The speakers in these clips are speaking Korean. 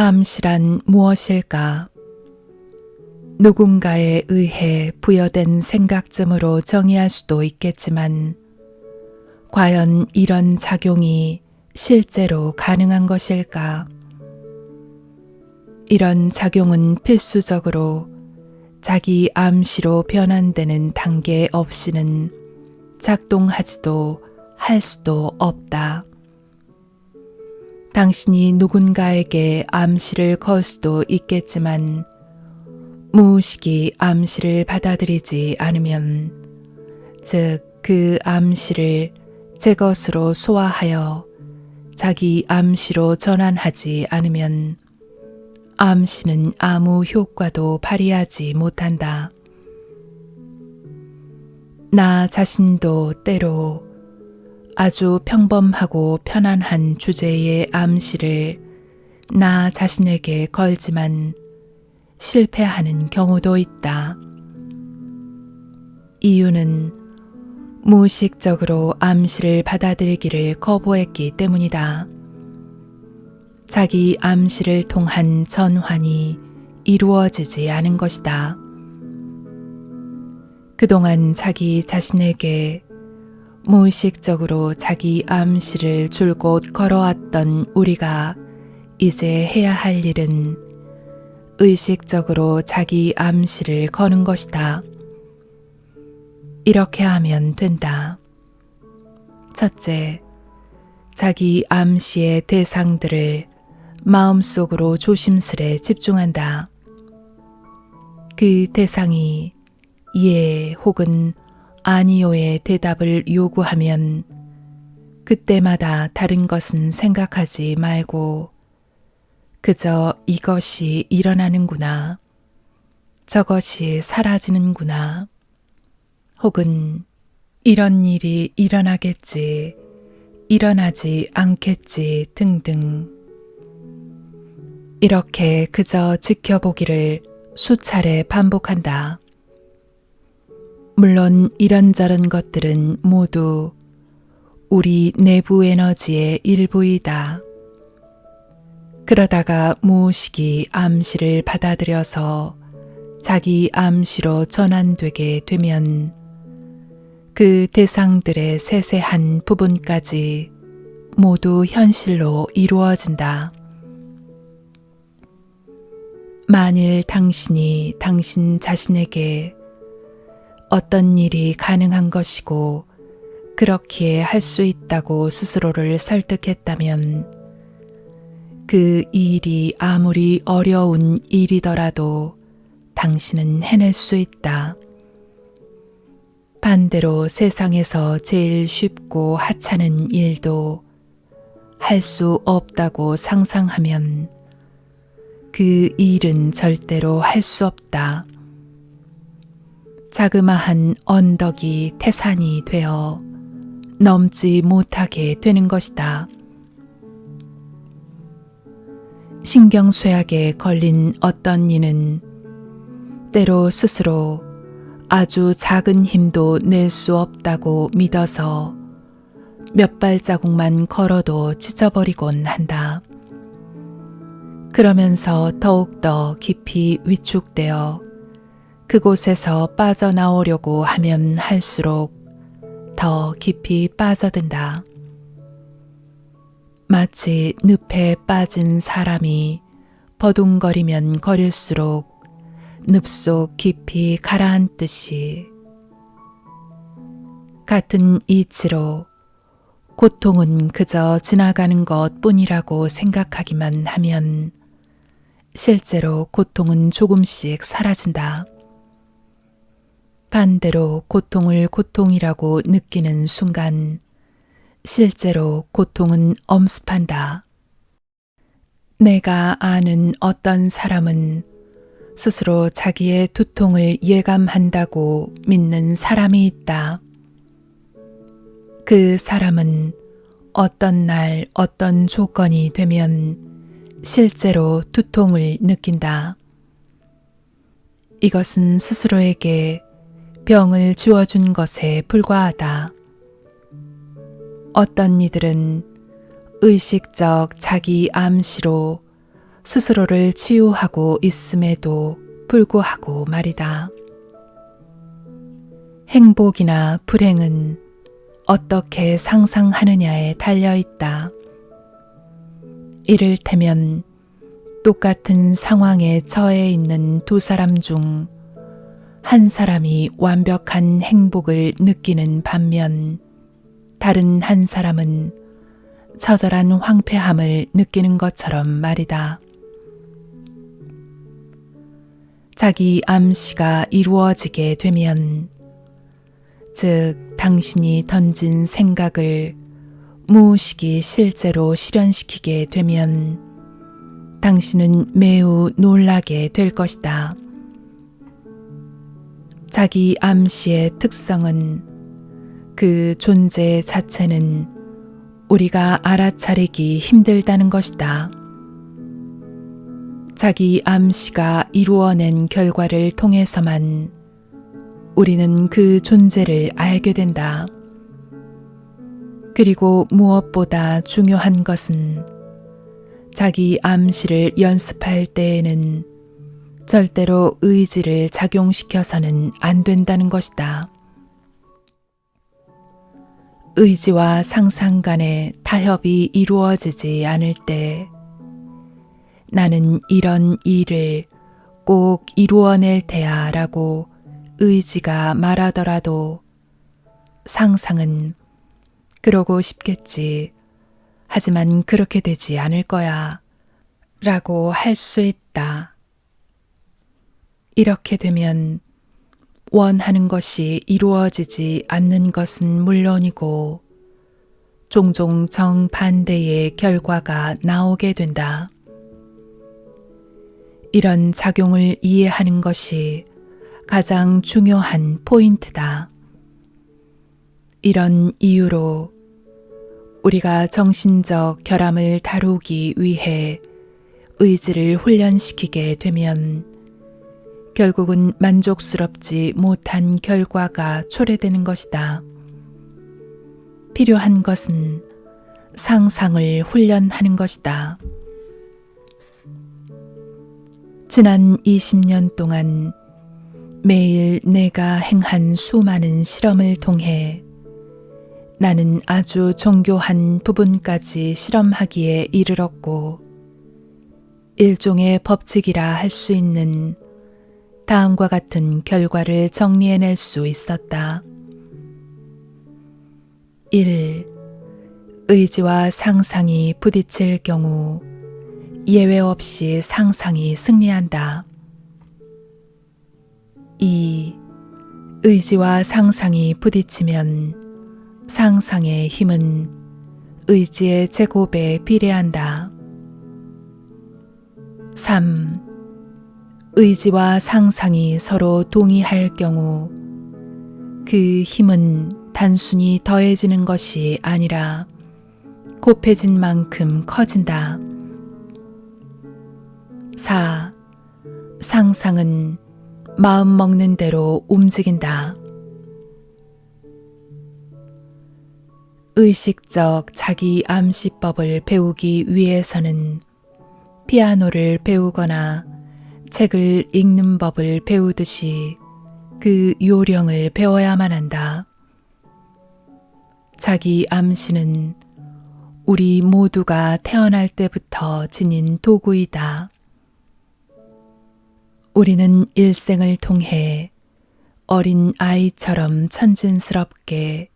암시란 무엇일까? 누군가에 의해 부여된 생각쯤으로 정의할 수도 있겠지만 과연 이런 작용이 실제로 가능한 것일까? 이런 작용은 필수적으로 자기 암시로 변환되는 단계 없이는 작동하지도 할 수도 없다. 당신이 누군가에게 암시를 걸 수도 있겠지만 무의식이 암시를 받아들이지 않으면, 즉 그 암시를 제 것으로 소화하여 자기 암시로 전환하지 않으면 암시는 아무 효과도 발휘하지 못한다. 나 자신도 때로 아주 평범하고 편안한 주제의 암시를 나 자신에게 걸지만 실패하는 경우도 있다. 이유는 무의식적으로 암시를 받아들이기를 거부했기 때문이다. 자기 암시를 통한 전환이 이루어지지 않은 것이다. 그동안 자기 자신에게 무의식적으로 자기 암시를 줄곧 걸어왔던 우리가 이제 해야 할 일은 의식적으로 자기 암시를 거는 것이다. 이렇게 하면 된다. 첫째, 자기 암시의 대상들을 마음속으로 조심스레 집중한다. 그 대상이 예 혹은 아니요의 대답을 요구하면 그때마다 다른 것은 생각하지 말고 그저 이것이 일어나는구나, 저것이 사라지는구나, 혹은 이런 일이 일어나겠지, 일어나지 않겠지 등등 이렇게 그저 지켜보기를 수차례 반복한다. 물론 이런저런 것들은 모두 우리 내부 에너지의 일부이다. 그러다가 무의식이 암시를 받아들여서 자기 암시로 전환되게 되면 그 대상들의 세세한 부분까지 모두 현실로 이루어진다. 만일 당신이 당신 자신에게 어떤 일이 가능한 것이고 그렇기에 할 수 있다고 스스로를 설득했다면 그 일이 아무리 어려운 일이더라도 당신은 해낼 수 있다. 반대로 세상에서 제일 쉽고 하찮은 일도 할 수 없다고 상상하면 그 일은 절대로 할 수 없다. 자그마한 언덕이 태산이 되어 넘지 못하게 되는 것이다. 신경쇠약에 걸린 어떤 이는 때로 스스로 아주 작은 힘도 낼 수 없다고 믿어서 몇 발자국만 걸어도 지쳐버리곤 한다. 그러면서 더욱더 깊이 위축되어 그곳에서 빠져나오려고 하면 할수록 더 깊이 빠져든다. 마치 늪에 빠진 사람이 버둥거리면 거릴수록 늪속 깊이 가라앉듯이 같은 이치로 고통은 그저 지나가는 것 뿐이라고 생각하기만 하면 실제로 고통은 조금씩 사라진다. 반대로 고통을 고통이라고 느끼는 순간 실제로 고통은 엄습한다. 내가 아는 어떤 사람은 스스로 자기의 두통을 예감한다고 믿는 사람이 있다. 그 사람은 어떤 날 어떤 조건이 되면 실제로 두통을 느낀다. 이것은 스스로에게 병을 주어준 것에 불과하다. 어떤 이들은 의식적 자기 암시로 스스로를 치유하고 있음에도 불구하고 말이다. 행복이나 불행은 어떻게 상상하느냐에 달려 있다. 이를테면 똑같은 상황에 처해 있는 두 사람 중 한 사람이 완벽한 행복을 느끼는 반면 다른 한 사람은 처절한 황폐함을 느끼는 것처럼 말이다. 자기 암시가 이루어지게 되면, 즉 당신이 던진 생각을 무의식이 실제로 실현시키게 되면 당신은 매우 놀라게 될 것이다. 자기 암시의 특성은 그 존재 자체는 우리가 알아차리기 힘들다는 것이다. 자기 암시가 이루어낸 결과를 통해서만 우리는 그 존재를 알게 된다. 그리고 무엇보다 중요한 것은 자기 암시를 연습할 때에는 절대로 의지를 작용시켜서는 안 된다는 것이다. 의지와 상상 간의 타협이 이루어지지 않을 때 나는 이런 일을 꼭 이루어낼 테야 라고 의지가 말하더라도 상상은 그러고 싶겠지. 하지만 그렇게 되지 않을 거야 라고 할 수 있다. 이렇게 되면 원하는 것이 이루어지지 않는 것은 물론이고 종종 정반대의 결과가 나오게 된다. 이런 작용을 이해하는 것이 가장 중요한 포인트다. 이런 이유로 우리가 정신적 결함을 다루기 위해 의지를 훈련시키게 되면 결국은 만족스럽지 못한 결과가 초래되는 것이다. 필요한 것은 상상을 훈련하는 것이다. 지난 20년 동안 매일 내가 행한 수많은 실험을 통해 나는 아주 정교한 부분까지 실험하기에 이르렀고 일종의 법칙이라 할 수 있는 다음과 같은 결과를 정리해낼 수 있었다. 1. 의지와 상상이 부딪힐 경우 예외 없이 상상이 승리한다. 2. 의지와 상상이 부딪히면 상상의 힘은 의지의 제곱에 비례한다. 3. 의지와 상상이 서로 동의할 경우 그 힘은 단순히 더해지는 것이 아니라 곱해진 만큼 커진다. 4. 상상은 마음 먹는 대로 움직인다. 의식적 자기 암시법을 배우기 위해서는 피아노를 배우거나 책을 읽는 법을 배우듯이 그 요령을 배워야만 한다. 자기 암시는 우리 모두가 태어날 때부터 지닌 도구이다. 우리는 일생을 통해 어린 아이처럼 천진스럽게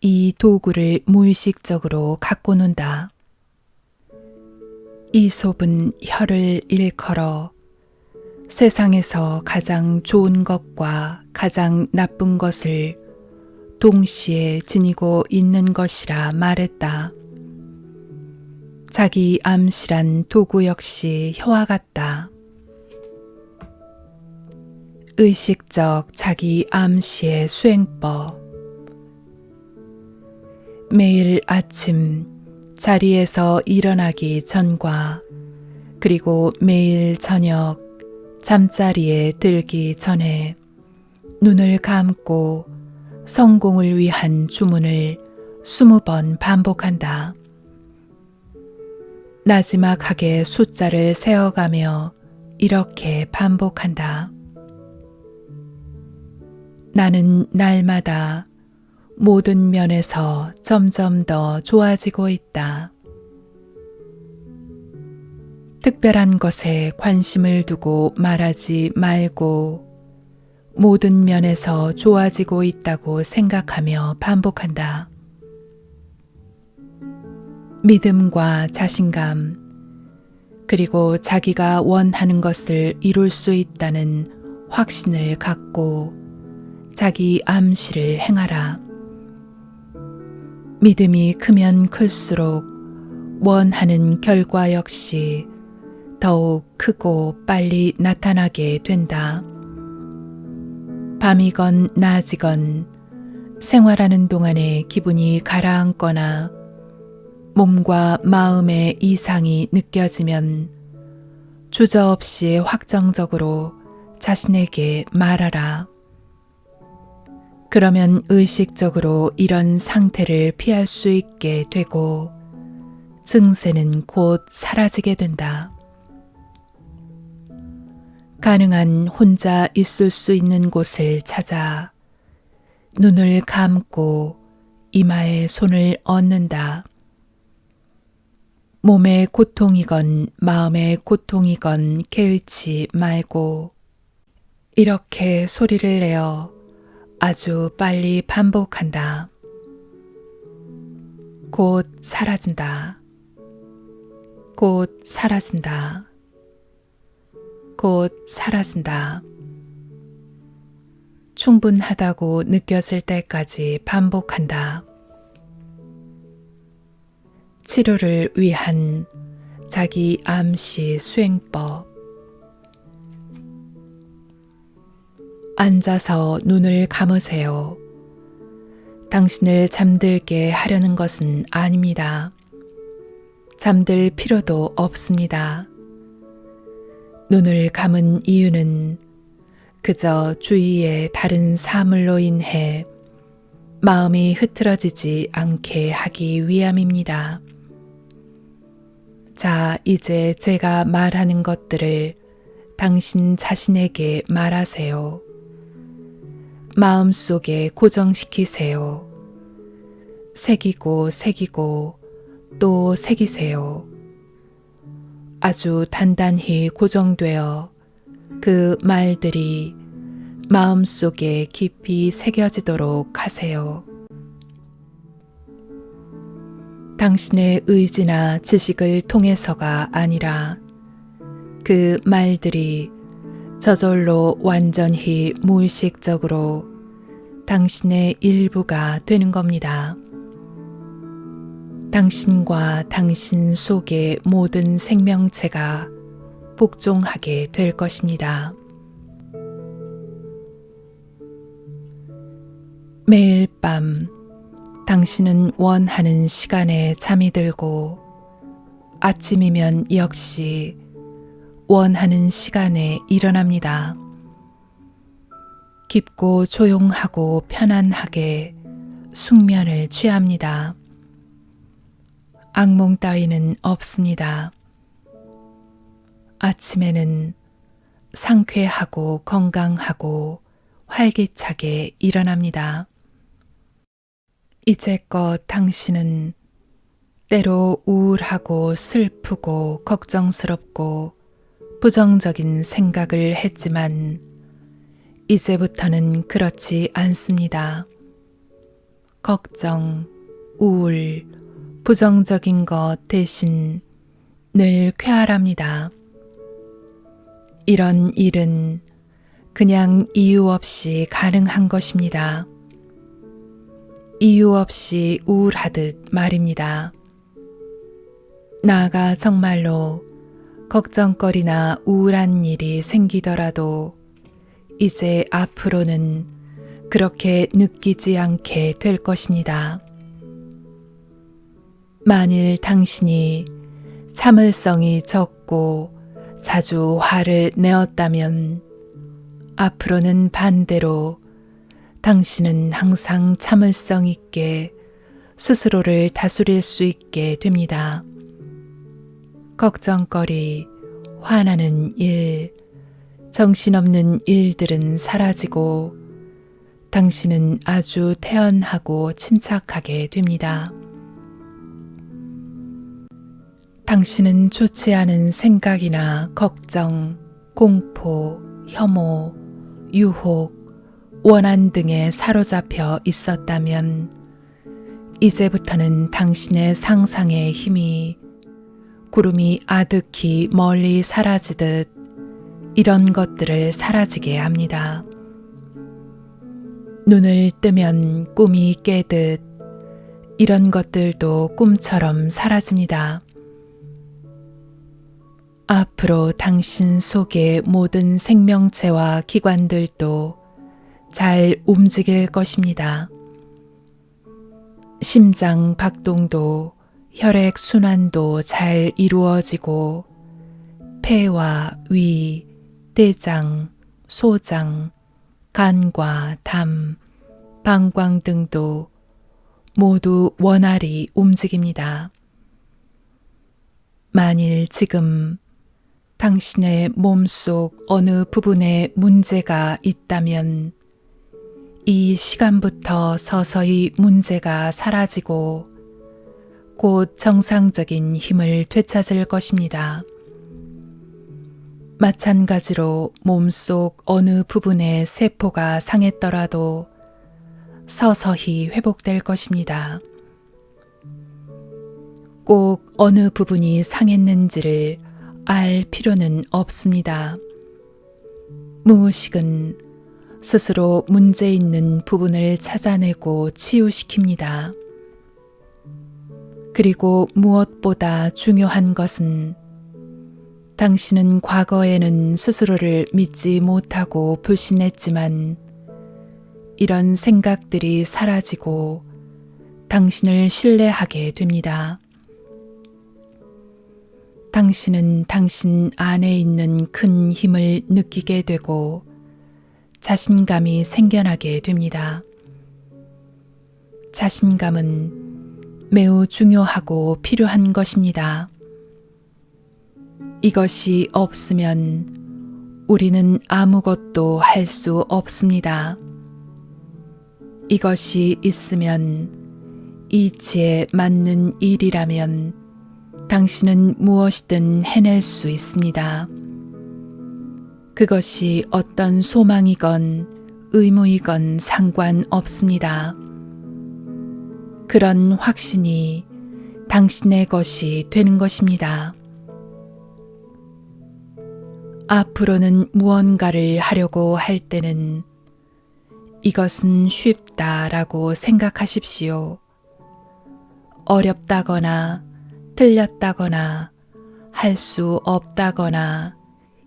이 도구를 무의식적으로 갖고 논다. 이솝은 혀를 일컬어 세상에서 가장 좋은 것과 가장 나쁜 것을 동시에 지니고 있는 것이라 말했다. 자기 암시란 도구 역시 혀와 같다. 의식적 자기 암시의 수행법. 매일 아침 자리에서 일어나기 전과 그리고 매일 저녁 잠자리에 들기 전에 눈을 감고 성공을 위한 주문을 20번 반복한다. 나지막하게 숫자를 세어가며 이렇게 반복한다. 나는 날마다 모든 면에서 점점 더 좋아지고 있다. 특별한 것에 관심을 두고 말하지 말고 모든 면에서 좋아지고 있다고 생각하며 반복한다. 믿음과 자신감, 그리고 자기가 원하는 것을 이룰 수 있다는 확신을 갖고 자기 암시를 행하라. 믿음이 크면 클수록 원하는 결과 역시 더욱 크고 빨리 나타나게 된다. 밤이건 낮이건 생활하는 동안에 기분이 가라앉거나 몸과 마음의 이상이 느껴지면 주저없이 확정적으로 자신에게 말하라. 그러면 의식적으로 이런 상태를 피할 수 있게 되고 증세는 곧 사라지게 된다. 가능한 혼자 있을 수 있는 곳을 찾아 눈을 감고 이마에 손을 얹는다. 몸의 고통이건 마음의 고통이건 개의치 말고 이렇게 소리를 내어 아주 빨리 반복한다. 곧 사라진다. 곧 사라진다. 곧 사라진다. 충분하다고 느껴질 때까지 반복한다. 치료를 위한 자기 암시 수행법. 앉아서 눈을 감으세요. 당신을 잠들게 하려는 것은 아닙니다. 잠들 필요도 없습니다. 눈을 감은 이유는 그저 주위의 다른 사물로 인해 마음이 흐트러지지 않게 하기 위함입니다. 자, 이제 제가 말하는 것들을 당신 자신에게 말하세요. 마음속에 고정시키세요. 새기고 새기고 또 새기세요. 아주 단단히 고정되어 그 말들이 마음속에 깊이 새겨지도록 하세요. 당신의 의지나 지식을 통해서가 아니라 그 말들이 저절로 완전히 무의식적으로 당신의 일부가 되는 겁니다. 당신과 당신 속의 모든 생명체가 복종하게 될 것입니다. 매일 밤 당신은 원하는 시간에 잠이 들고 아침이면 역시 원하는 시간에 일어납니다. 깊고 조용하고 편안하게 숙면을 취합니다. 악몽 따위는 없습니다. 아침에는 상쾌하고 건강하고 활기차게 일어납니다. 이제껏 당신은 때로 우울하고 슬프고 걱정스럽고 부정적인 생각을 했지만 이제부터는 그렇지 않습니다. 걱정, 우울, 부정적인 것 대신 늘 쾌활합니다. 이런 일은 그냥 이유 없이 가능한 것입니다. 이유 없이 우울하듯 말입니다. 나아가 정말로 걱정거리나 우울한 일이 생기더라도 이제 앞으로는 그렇게 느끼지 않게 될 것입니다. 만일 당신이 참을성이 적고 자주 화를 내었다면 앞으로는 반대로 당신은 항상 참을성 있게 스스로를 다스릴 수 있게 됩니다. 걱정거리, 화나는 일, 정신없는 일들은 사라지고 당신은 아주 태연하고 침착하게 됩니다. 당신은 좋지 않은 생각이나 걱정, 공포, 혐오, 유혹, 원한 등에 사로잡혀 있었다면 이제부터는 당신의 상상의 힘이 구름이 아득히 멀리 사라지듯 이런 것들을 사라지게 합니다. 눈을 뜨면 꿈이 깨듯 이런 것들도 꿈처럼 사라집니다. 앞으로 당신 속의 모든 생명체와 기관들도 잘 움직일 것입니다. 심장 박동도 혈액 순환도 잘 이루어지고 폐와 위, 대장, 소장, 간과 담, 방광 등도 모두 원활히 움직입니다. 만일 지금 당신의 몸속 어느 부분에 문제가 있다면 이 시간부터 서서히 문제가 사라지고 곧 정상적인 힘을 되찾을 것입니다. 마찬가지로 몸속 어느 부분의 세포가 상했더라도 서서히 회복될 것입니다. 꼭 어느 부분이 상했는지를 알 필요는 없습니다. 무의식은 스스로 문제 있는 부분을 찾아내고 치유시킵니다. 그리고 무엇보다 중요한 것은 당신은 과거에는 스스로를 믿지 못하고 불신했지만 이런 생각들이 사라지고 당신을 신뢰하게 됩니다. 당신은 당신 안에 있는 큰 힘을 느끼게 되고 자신감이 생겨나게 됩니다. 자신감은 매우 중요하고 필요한 것입니다. 이것이 없으면 우리는 아무것도 할 수 없습니다. 이것이 있으면 이치에 맞는 일이라면 당신은 무엇이든 해낼 수 있습니다. 그것이 어떤 소망이건 의무이건 상관없습니다. 그런 확신이 당신의 것이 되는 것입니다. 앞으로는 무언가를 하려고 할 때는 이것은 쉽다라고 생각하십시오. 어렵다거나 틀렸다거나 할 수 없다거나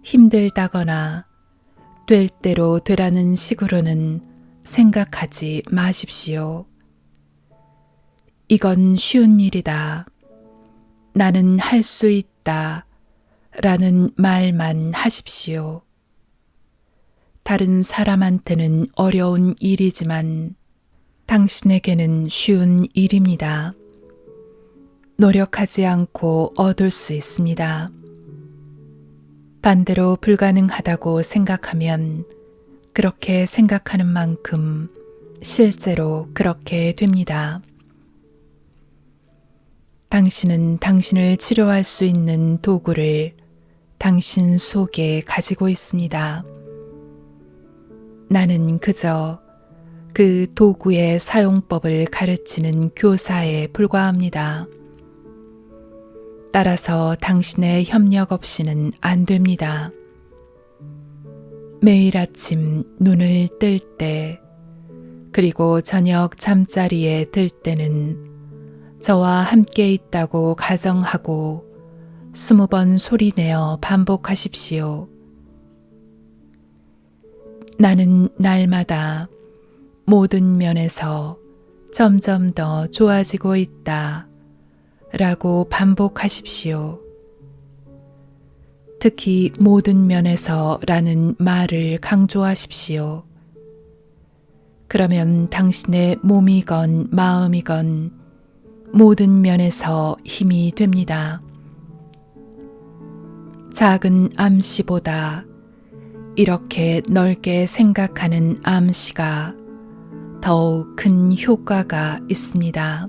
힘들다거나 될 대로 되라는 식으로는 생각하지 마십시오. 이건 쉬운 일이다. 나는 할 수 있다. 라는 말만 하십시오. 다른 사람한테는 어려운 일이지만 당신에게는 쉬운 일입니다. 노력하지 않고 얻을 수 있습니다. 반대로 불가능하다고 생각하면 그렇게 생각하는 만큼 실제로 그렇게 됩니다. 당신은 당신을 치료할 수 있는 도구를 당신 속에 가지고 있습니다. 나는 그저 그 도구의 사용법을 가르치는 교사에 불과합니다. 따라서 당신의 협력 없이는 안 됩니다. 매일 아침 눈을 뜰 때, 그리고 저녁 잠자리에 들 때는 저와 함께 있다고 가정하고 20번 소리내어 반복하십시오. 나는 날마다 모든 면에서 점점 더 좋아지고 있다 라고 반복하십시오. 특히 모든 면에서 라는 말을 강조하십시오. 그러면 당신의 몸이건 마음이건 모든 면에서 힘이 됩니다. 작은 암시보다 이렇게 넓게 생각하는 암시가 더욱 큰 효과가 있습니다.